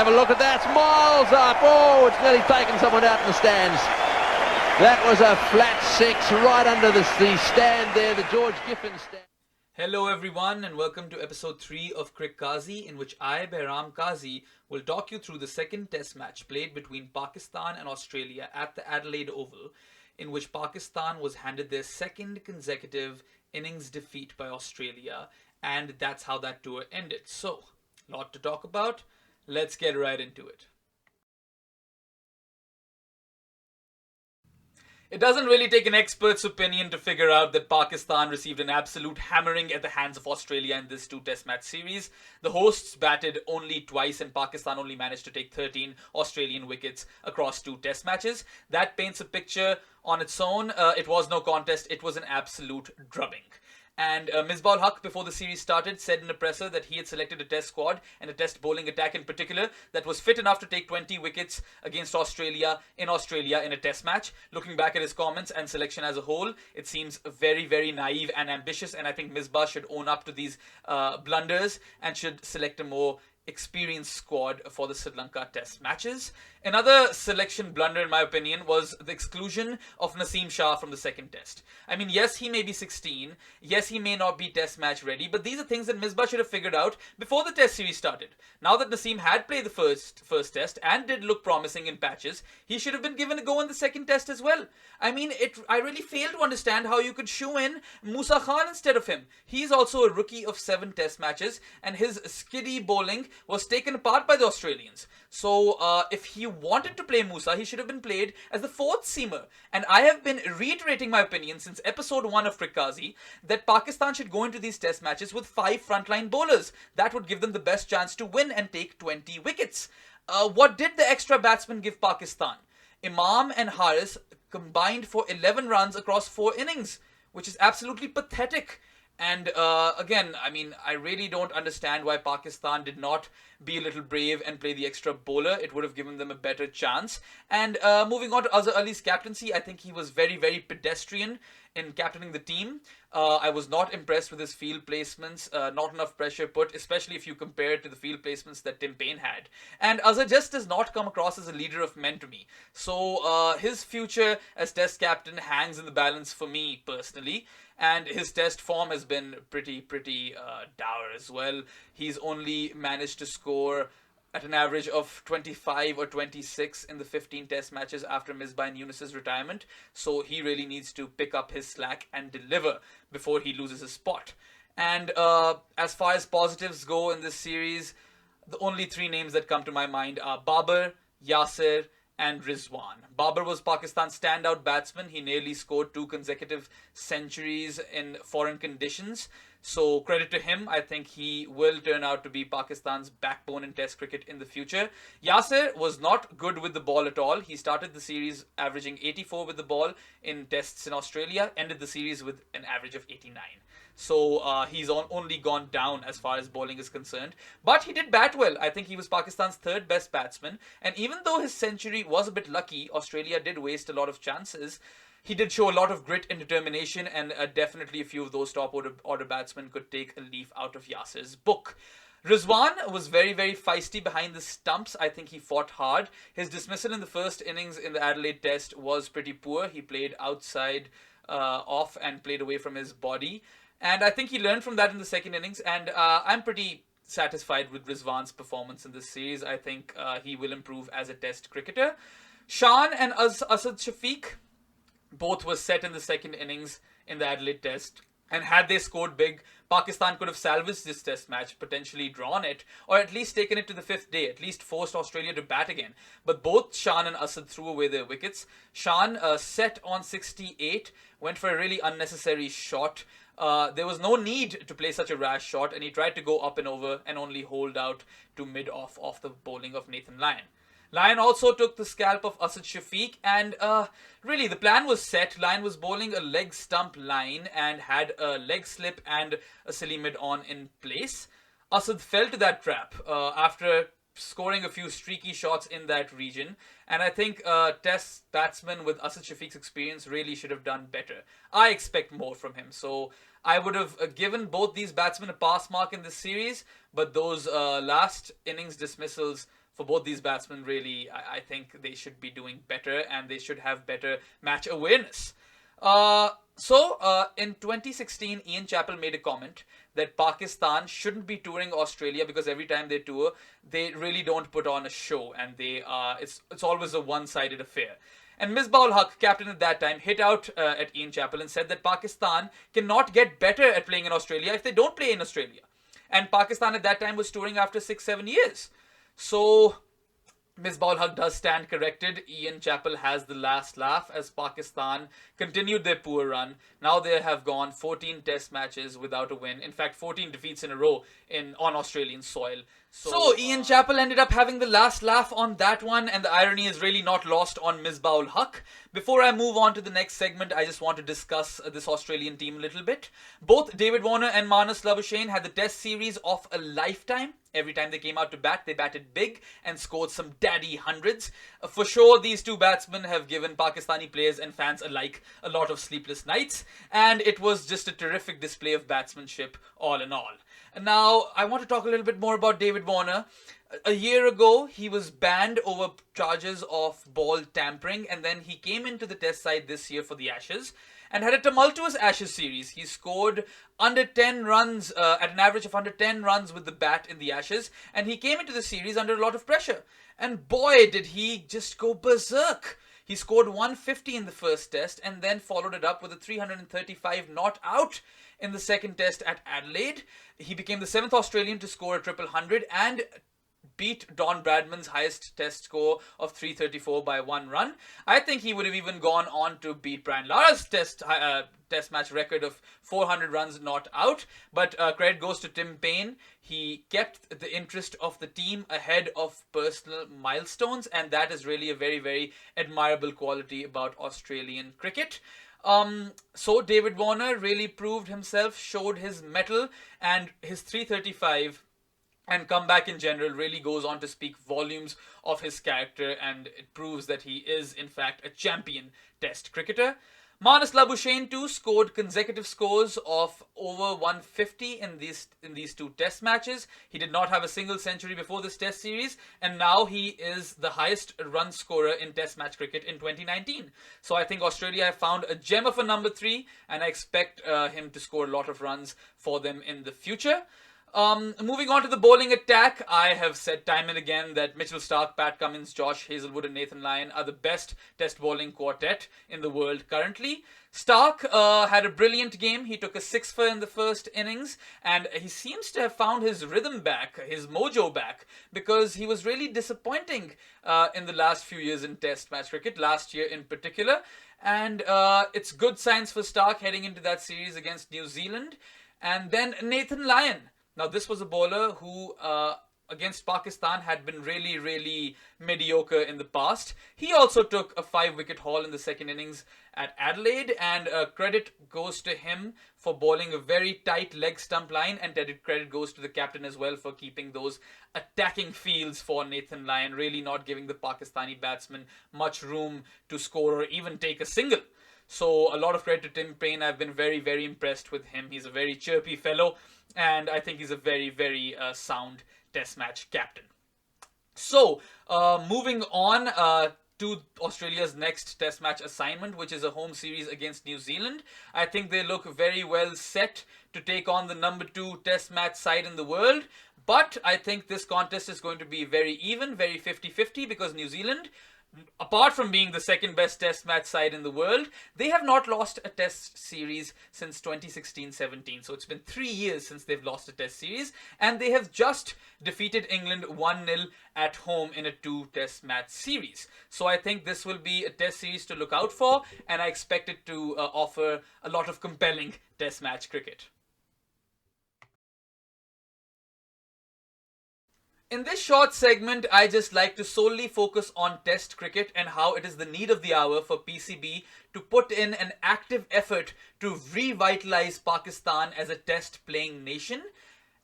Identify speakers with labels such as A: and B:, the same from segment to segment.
A: have a look at that. It's miles up. Oh, it's nearly taken someone out in the stands. That was a flat six right under the stand there, the George Giffen stand.
B: Hello everyone and welcome to episode 3 of CRIQAZI, in which I, Behram Qazi, will talk you through the second test match played between Pakistan and Australia at the Adelaide Oval, in which Pakistan was handed their second consecutive innings defeat by Australia, and that's how that tour ended. So, a lot to talk about. Let's get right into it. It doesn't really take an expert's opinion to figure out that Pakistan received an absolute hammering at the hands of Australia in this two-test match series. The hosts batted only twice and Pakistan only managed to take 13 Australian wickets across two test matches. That paints a picture on its own. It was no contest. It was an absolute drubbing. And Misbah-ul-Haq, before the series started, said in a presser that he had selected a test squad, and a test bowling attack in particular, that was fit enough to take 20 wickets against Australia in a test match. Looking back at his comments and selection as a whole, it seems very, very naive and ambitious, and I think Misbah should own up to these blunders and should select a more experienced squad for the Sri Lanka test matches. Another selection blunder, in my opinion, was the exclusion of Naseem Shah from the second test. I mean, yes, he may be 16, yes, he may not be test match ready, but these are things that Misbah should have figured out before the test series started. Now that Naseem had played the first test and did look promising in patches, he should have been given a go in the second test as well. I mean, I really fail to understand how you could shoe in Musa Khan instead of him. He's also a rookie of 7 test matches, and his skiddy bowling was taken apart by the Australians. So if he wanted to play Musa, he should have been played as the fourth seamer. And I have been reiterating my opinion since episode 1 of CRIQAZI that Pakistan should go into these test matches with 5 frontline bowlers. That would give them the best chance to win and take 20 wickets. What did the extra batsmen give Pakistan? Imam and Haris combined for 11 runs across 4 innings, which is absolutely pathetic. And again, I mean, I really don't understand why Pakistan did not be a little brave and play the extra bowler. It would have given them a better chance. And moving on to Azhar Ali's captaincy, I think he was very, very pedestrian in captaining the team. I was not impressed with his field placements. Not enough pressure put, especially if you compare it to the field placements that Tim Paine had. And Azhar just does not come across as a leader of men to me. So his future as test captain hangs in the balance for me personally. And his test form has been pretty dour as well. He's only managed to score at an average of 25 or 26 in the 15 test matches after Misbah and Yunus's retirement. So he really needs to pick up his slack and deliver before he loses his spot. And as far as positives go in this series, the only 3 names that come to my mind are Babar, Yasir, and Rizwan. Babar was Pakistan's standout batsman. He nearly scored 2 consecutive centuries in foreign conditions. So credit to him. I think he will turn out to be Pakistan's backbone in Test cricket in the future. Yasir was not good with the ball at all. He started the series averaging 84 with the ball in tests in Australia, ended the series with an average of 89. So he's only gone down as far as bowling is concerned. But he did bat well. I think he was Pakistan's 3rd best batsman. And even though his century was a bit lucky, Australia did waste a lot of chances. He did show a lot of grit and determination, and definitely a few of those top order batsmen could take a leaf out of Yasir's book. Rizwan was very, very feisty behind the stumps. I think he fought hard. His dismissal in the first innings in the Adelaide Test was pretty poor. He played outside off and played away from his body. And I think he learned from that in the second innings. And I'm pretty satisfied with Rizwan's performance in this series. I think he will improve as a Test cricketer. Shan and Asad Shafiq both were set in the second innings in the Adelaide Test. And had they scored big, Pakistan could have salvaged this test match, potentially drawn it, or at least taken it to the 5th day, at least forced Australia to bat again. But both Shan and Asad threw away their wickets. Shan set on 68, went for a really unnecessary shot. There was no need to play such a rash shot, and he tried to go up and over and only hold out to mid-off off the bowling of Nathan Lyon. Lyon also took the scalp of Asad Shafiq, and really the plan was set. Lyon was bowling a leg stump line and had a leg slip and a silly mid-on in place. Asad fell to that trap after scoring a few streaky shots in that region, and I think Test batsman with Asad Shafiq's experience really should have done better. I expect more from him, so I would have given both these batsmen a pass mark in this series, but those last innings dismissals for both these batsmen, really, I think they should be doing better and they should have better match awareness. In 2016, Ian Chappell made a comment that Pakistan shouldn't be touring Australia because every time they tour, they really don't put on a show, and it's always a one-sided affair. And Misbah-ul Haq, captain at that time, hit out at Ian Chappell and said that Pakistan cannot get better at playing in Australia if they don't play in Australia. And Pakistan at that time was touring after 6-7 years. So Misbah-ul Haq does stand corrected. Ian Chappell has the last laugh as Pakistan continued their poor run. Now they have gone 14 test matches without a win. In fact, 14 defeats in a row on Australian soil. So Ian Chappell ended up having the last laugh on that one, and the irony is really not lost on Misbah-ul Haq. Before I move on to the next segment, I just want to discuss this Australian team a little bit. Both David Warner and Marnus Labuschagne had the test series of a lifetime. Every time they came out to bat, they batted big and scored some daddy hundreds. For sure, these two batsmen have given Pakistani players and fans alike a lot of sleepless nights, and it was just a terrific display of batsmanship all in all. Now, I want to talk a little bit more about David Warner. A year ago, he was banned over charges of ball tampering, and then he came into the test side this year for the Ashes and had a tumultuous Ashes series. He scored under 10 runs, at an average of under 10 runs with the bat in the Ashes, and he came into the series under a lot of pressure. And boy, did he just go berserk. He scored 150 in the first test and then followed it up with a 335 not out in the second test at Adelaide. He became the 7th Australian to score a triple hundred and beat Don Bradman's highest test score of 334 by 1 run. I think he would have even gone on to beat Brian Lara's test match record of 400 runs not out. But credit goes to Tim Payne. He kept the interest of the team ahead of personal milestones, and that is really a very, very admirable quality about Australian cricket. So David Warner really proved himself, showed his mettle, and his 335 and comeback in general really goes on to speak volumes of his character, and it proves that he is in fact a champion test cricketer. Marnus Labuschagne too scored consecutive scores of over 150 in these two test matches. He did not have a single century before this test series, and now he is the highest run scorer in test match cricket in 2019. So I think Australia have found a gem of a number 3, and I expect him to score a lot of runs for them in the future. Moving on to the bowling attack, I have said time and again that Mitchell Starc, Pat Cummins, Josh Hazlewood and Nathan Lyon are the best test bowling quartet in the world currently. Starc had a brilliant game. He took a 6-for in the first innings, and he seems to have found his rhythm back, his mojo back, because he was really disappointing in the last few years in test match cricket, last year in particular. And it's good signs for Starc heading into that series against New Zealand. And then Nathan Lyon. Now, this was a bowler who, against Pakistan, had been really, really mediocre in the past. He also took a 5-wicket haul in the second innings at Adelaide, and credit goes to him for bowling a very tight leg stump line, and credit goes to the captain as well for keeping those attacking fields for Nathan Lyon, really not giving the Pakistani batsmen much room to score or even take a single. So a lot of credit to Tim Payne. I've been very, very impressed with him. He's a very chirpy fellow, and I think he's a very, very sound test match captain. So moving on to Australia's next test match assignment, which is a home series against New Zealand. I think they look very well set to take on the number 2 test match side in the world. But I think this contest is going to be very even, very 50-50, because New Zealand, apart from being the second best test match side in the world, they have not lost a test series since 2016-17. So it's been 3 years since they've lost a test series, and they have just defeated England 1-0 at home in a 2 test match series. So I think this will be a test series to look out for, and I expect it to offer a lot of compelling test match cricket. In this short segment, I just like to solely focus on test cricket and how it is the need of the hour for PCB to put in an active effort to revitalize Pakistan as a test playing nation.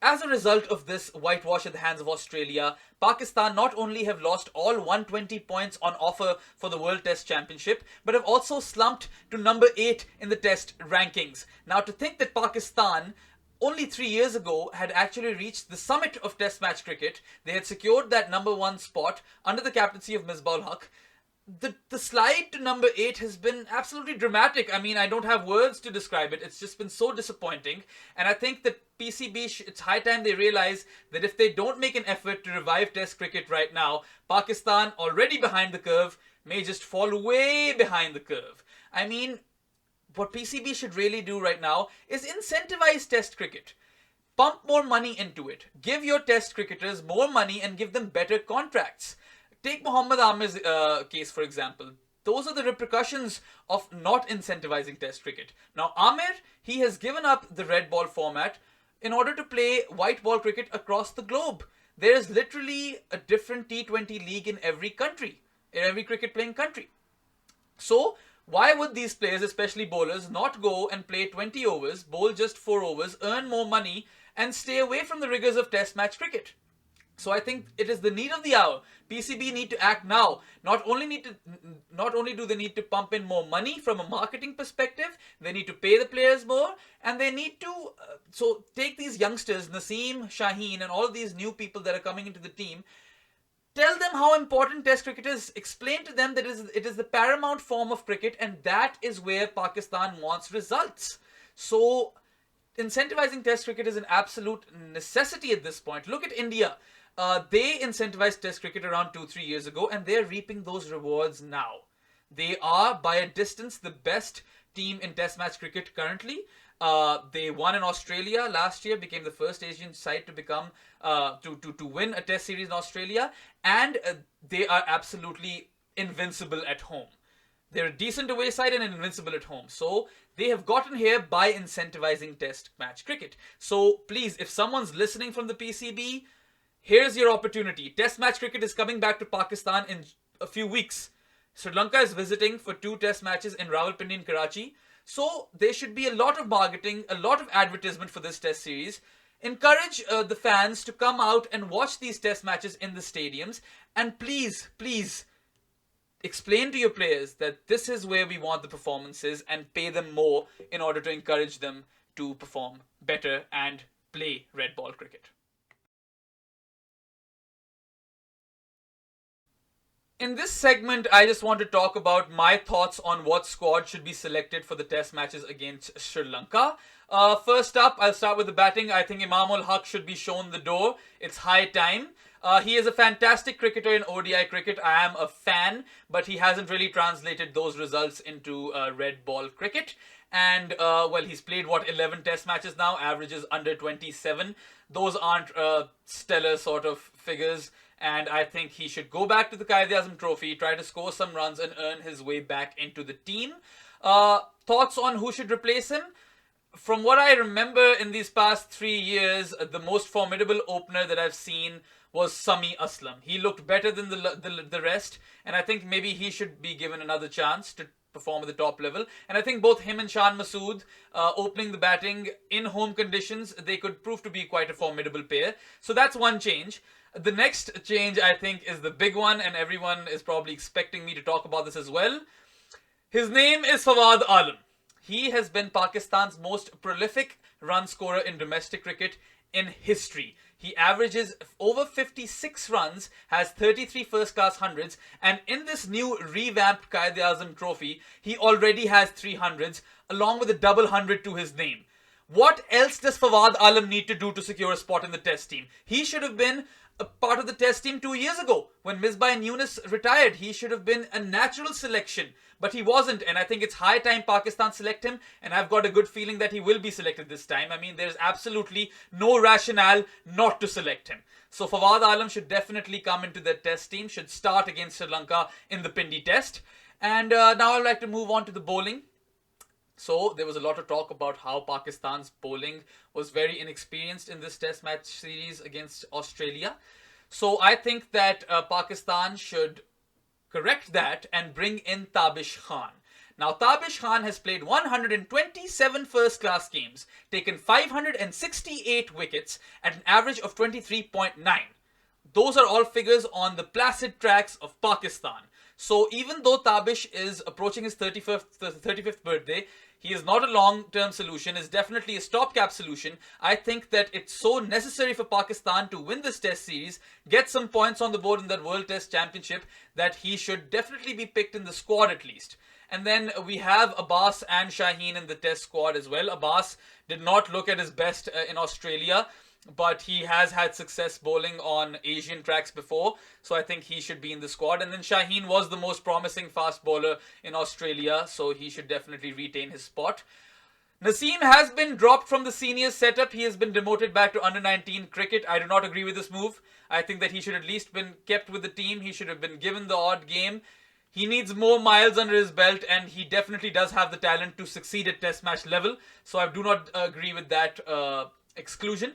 B: As a result of this whitewash at the hands of Australia, Pakistan not only have lost all 120 points on offer for the World Test Championship, but have also slumped to number 8 in the test rankings. Now, to think that Pakistan only 3 years ago had actually reached the summit of Test match cricket. They had secured that number 1 spot under the captaincy of Misbah-ul Haq. The slide to number 8 has been absolutely dramatic. I mean, I don't have words to describe it. It's just been so disappointing. And I think that PCB, it's high time they realize that if they don't make an effort to revive Test cricket right now, Pakistan, already behind the curve, may just fall way behind the curve. I mean, what PCB should really do right now is incentivize Test cricket. Pump more money into it. Give your Test cricketers more money and give them better contracts. Take Mohammad Amir's case, for example. Those are the repercussions of not incentivizing Test cricket. Now, Amir, he has given up the red ball format in order to play white ball cricket across the globe. There is literally a different T20 league in every country, in every cricket playing country. So, why would these players, especially bowlers, not go and play 20 overs, bowl just 4 overs, earn more money, and stay away from the rigors of Test match cricket? So I think it is the need of the hour. PCB need to act now. Not only do they need to pump in more money from a marketing perspective, they need to pay the players more, and they need to so take these youngsters, Naseem, Shaheen, and all of these new people that are coming into the team. Tell them how important Test cricket is. Explain to them that it is the paramount form of cricket, and that is where Pakistan wants results. So incentivizing Test cricket is an absolute necessity at this point. Look at India. They incentivized Test cricket around 2-3 years ago, and they're reaping those rewards now. They are, by a distance, the best team in Test match cricket currently. They won in Australia last year, became the first Asian side to become to win a Test series in Australia, and they are absolutely invincible at home. They're a decent away side and invincible at home. So they have gotten here by incentivizing Test match cricket. So please, if someone's listening from the PCB, here's your opportunity. Test match cricket is coming back to Pakistan in a few weeks. Sri Lanka is visiting for 2 Test matches in Rawalpindi and Karachi. So there should be a lot of marketing, a lot of advertisement for this Test series. Encourage the fans to come out and watch these Test matches in the stadiums. And please, please, explain to your players that this is where we want the performances, and pay them more in order to encourage them to perform better and play red ball cricket. In this segment, I just want to talk about my thoughts on what squad should be selected for the Test matches against Sri Lanka. First up, I'll start with the batting. I think Imam-ul Haq should be shown the door. It's high time. He is a fantastic cricketer in ODI cricket. I am a fan, but he hasn't really translated those results into red ball cricket. And, well, he's played, 11 Test matches now, averages under 27. Those aren't stellar sort of figures. And I think he should go back to the CRIQAZI trophy, try to score some runs and earn his way back into the team. Thoughts on who should replace him? From what I remember in these past 3 years, the most formidable opener that I've seen was Sami Aslam. He looked better than the rest, and I think maybe he should be given another chance to perform at the top level. And I think both him and Shan Masood opening the batting in home conditions, they could prove to be quite a formidable pair. So that's one change. The next change, I think, is the big one, and everyone is probably expecting me to talk about this as well. His name is Fawad Alam. He has been Pakistan's most prolific run scorer in domestic cricket in history. He averages over 56 runs, has 33 first-class hundreds, and in this new revamped Quaid-e-Azam trophy, he already has 3 hundreds, along with a double hundred to his name. What else does Fawad Alam need to do to secure a spot in the Test team? He should have been a part of the Test team 2 years ago. When Misbah and Yunus retired, he should have been a natural selection. But he wasn't, and I think it's high time Pakistan select him, and I've got a good feeling that he will be selected this time. I mean, there's absolutely no rationale not to select him. So Fawad Alam should definitely come into the Test team, should start against Sri Lanka in the Pindi Test. And now I'd like to move on to the bowling. So there was a lot of talk about how Pakistan's bowling was very inexperienced in this Test match series against Australia. So I think that Pakistan should correct that and bring in Tabish Khan. Now, Tabish Khan has played 127 first-class games, taken 568 wickets at an average of 23.9. Those are all figures on the placid tracks of Pakistan. So even though Tabish is approaching his 35th birthday, he is not a long-term solution, is definitely a stopgap solution. I think that it's so necessary for Pakistan to win this test series, get some points on the board in that World Test Championship, that he should definitely be picked in the squad at least. And then we have Abbas and Shaheen in the test squad as well. Abbas did not look at his best in Australia, but he has had success bowling on Asian tracks before, so I think he should be in the squad. And then Shaheen was the most promising fast bowler in Australia, so he should definitely retain his spot. Naseem has been dropped from the seniors setup. He has been demoted back to under-19 cricket. I do not agree with this move. I think that he should at least been kept with the team. He should have been given the odd game. He needs more miles under his belt, and he definitely does have the talent to succeed at test match level, so I do not agree with that exclusion.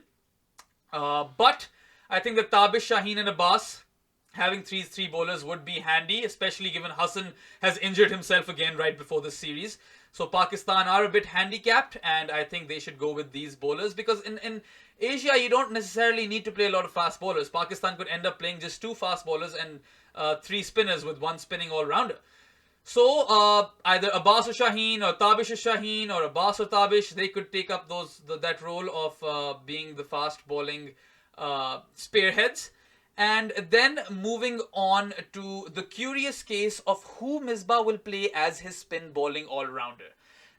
B: But I think that Tabish, Shaheen and Abbas having three bowlers would be handy, especially given Hassan has injured himself again right before this series. So Pakistan are a bit handicapped, and I think they should go with these bowlers, because in Asia you don't necessarily need to play a lot of fast bowlers. Pakistan could end up playing just 2 fast bowlers and 3 spinners with 1 spinning all-rounder. So either Abbas or Shaheen, or Tabish or Shaheen, or Abbas or Tabish, they could take up that role of being the fast bowling spearheads. And then moving on to the curious case of who Misbah will play as his spin bowling all-rounder.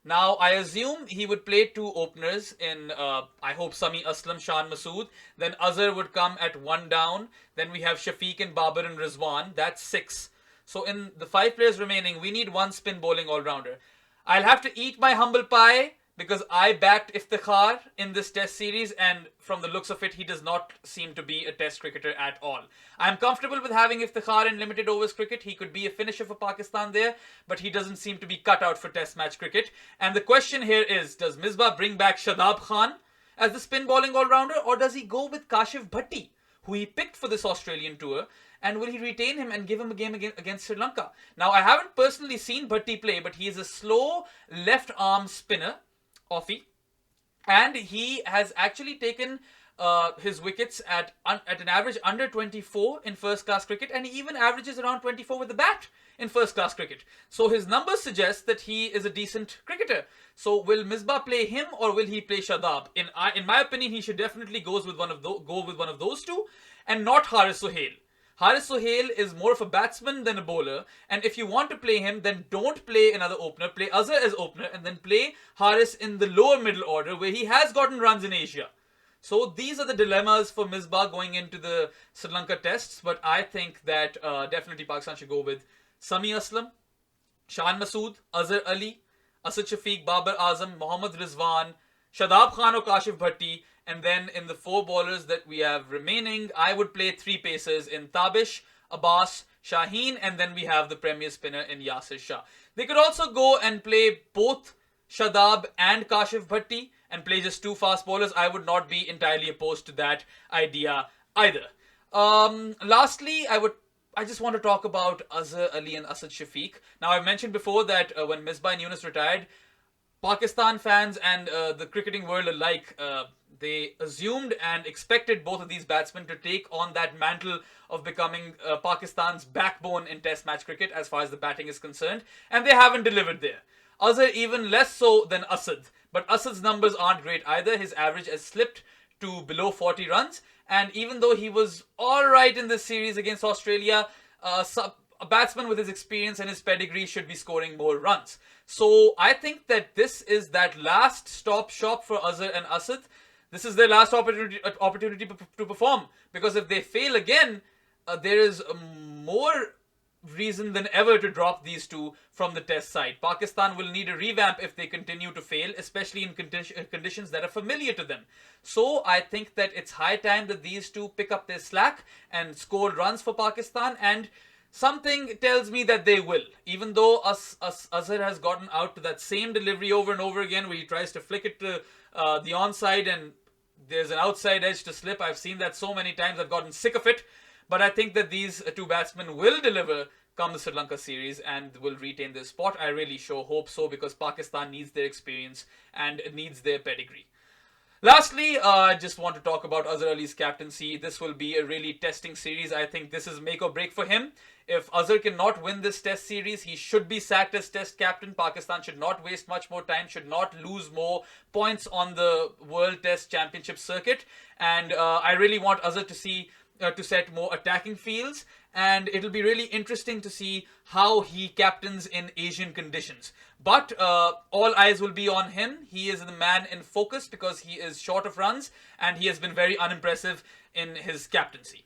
B: Now, I assume he would play 2 openers in, I hope, Sami Aslam, Shan Masood. Then Azhar would come at 1 down. Then we have Shafiq and Babar and Rizwan. That's 6. So in the 5 players remaining, we need 1 spin bowling all-rounder. I'll have to eat my humble pie because I backed Iftikhar in this test series, and from the looks of it, he does not seem to be a test cricketer at all. I'm comfortable with having Iftikhar in limited overs cricket. He could be a finisher for Pakistan there, but he doesn't seem to be cut out for test match cricket. And the question here is, does Misbah bring back Shadab Khan as the spin bowling all-rounder, or does he go with Kashif Bhatti, who he picked for this Australian tour, and will he retain him and give him a game against Sri Lanka? Now, I haven't personally seen Bhatti play, but he is a slow left-arm spinner, offie, and he has actually taken his wickets at an average under 24 in first-class cricket, and he even averages around 24 with the bat in first-class cricket. So his numbers suggest that he is a decent cricketer. So will Misbah play him, or will he play Shadab? In my opinion, he should definitely go with one of those two, and not Haris Sohail. Haris Sohail is more of a batsman than a bowler, and if you want to play him, then don't play another opener. Play Azhar as opener, and then play Haris in the lower middle order, where he has gotten runs in Asia. So these are the dilemmas for Misbah going into the Sri Lanka tests, but I think that definitely Pakistan should go with Sami Aslam, Shan Masood, Azhar Ali, Asad Shafiq, Babar Azam, Mohammad Rizwan, Shadab Khan or Kashif Bhatti, and then in the 4 bowlers that we have remaining, I would play 3 pacers in Tabish, Abbas, Shaheen, and then we have the premier spinner in Yasir Shah. They could also go and play both Shadab and Kashif Bhatti and play just 2 fast bowlers. I would not be entirely opposed to that idea either. Lastly, I just want to talk about Azhar Ali and Asad Shafiq. Now, I've mentioned before that when Misbah and Yunus retired, Pakistan fans and the cricketing world alike, they assumed and expected both of these batsmen to take on that mantle of becoming Pakistan's backbone in test match cricket as far as the batting is concerned, and they haven't delivered there. Azhar even less so than Asad, but Asad's numbers aren't great either. His average has slipped to below 40 runs, and even though he was alright in this series against Australia, a batsman with his experience and his pedigree should be scoring more runs. So I think that this is that last stop shop for Azhar and Asad. This is their last opportunity to perform, because if they fail again, there is more reason than ever to drop these two from the test side. Pakistan will need a revamp if they continue to fail, especially in conditions that are familiar to them. So I think that it's high time that these two pick up their slack and score runs for Pakistan, and something tells me that they will. Even though Azhar has gotten out to that same delivery over and over again, where he tries to flick it to the onside and there's an outside edge to slip. I've seen that so many times, I've gotten sick of it. But I think that these 2 batsmen will deliver come the Sri Lanka series and will retain their spot. I really hope so, because Pakistan needs their experience and needs their pedigree. Lastly, I just want to talk about Azhar Ali's captaincy. This will be a really testing series. I think this is make or break for him. If Azhar cannot win this test series, he should be sacked as test captain. Pakistan should not waste much more time, should not lose more points on the World Test Championship circuit. And I really want Azhar to see to set more attacking fields, and it'll be really interesting to see how he captains in Asian conditions. But all eyes will be on him. He is the man in focus because he is short of runs and he has been very unimpressive in his captaincy.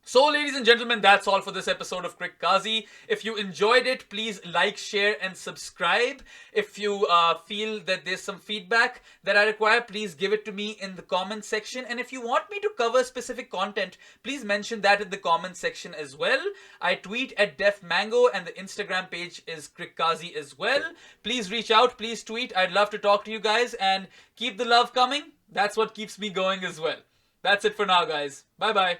B: So, ladies and gentlemen, that's all for this episode of CRIQAZI. If you enjoyed it, please like, share, and subscribe. If you feel that there's some feedback that I require, please give it to me in the comment section. And if you want me to cover specific content, please mention that in the comment section as well. I tweet at DefMango, and the Instagram page is CRIQAZI as well. Please reach out, please tweet. I'd love to talk to you guys, and keep the love coming. That's what keeps me going as well. That's it for now, guys. Bye-bye.